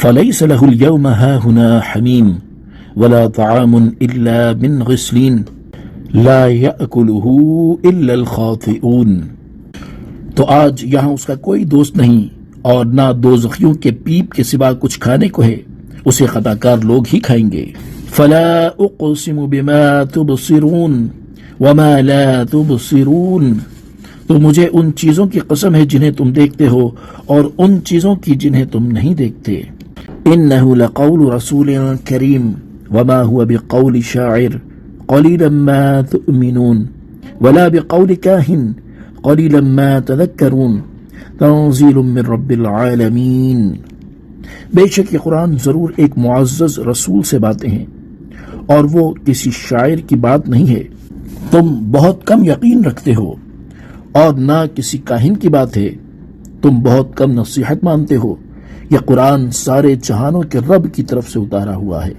فليس له اليوم هاهنا حميم ولا طعام إلا من غسلين لا يأكله إلا الخاطئون۔ تو آج یہاں اس کا کوئی دوست نہیں اور نہ دوزخیوں کے پیپ کے سوا کچھ کھانے کو ہے، اسے خطا کار لوگ ہی کھائیں گے۔ فلا اقسم بما تبصرون وما لا تبصرون، تو مجھے ان چیزوں کی قسم ہے جنہیں تم دیکھتے ہو اور ان چیزوں کی جنہیں تم نہیں دیکھتے۔ انہ لقول رسول کریم وما هو بقول شاعر قلیلا ما تؤمنون ولا بقول کاہن قلیلا ما تذکرون تنزیل من رب العالمین۔ بے شک یہ قرآن ضرور ایک معزز رسول سے باتیں ہیں اور وہ کسی شاعر کی بات نہیں ہے، تم بہت کم یقین رکھتے ہو، اور نہ کسی کاہن کی بات ہے، تم بہت کم نصیحت مانتے ہو۔ یہ قرآن سارے جہانوں کے رب کی طرف سے اتارا ہوا ہے۔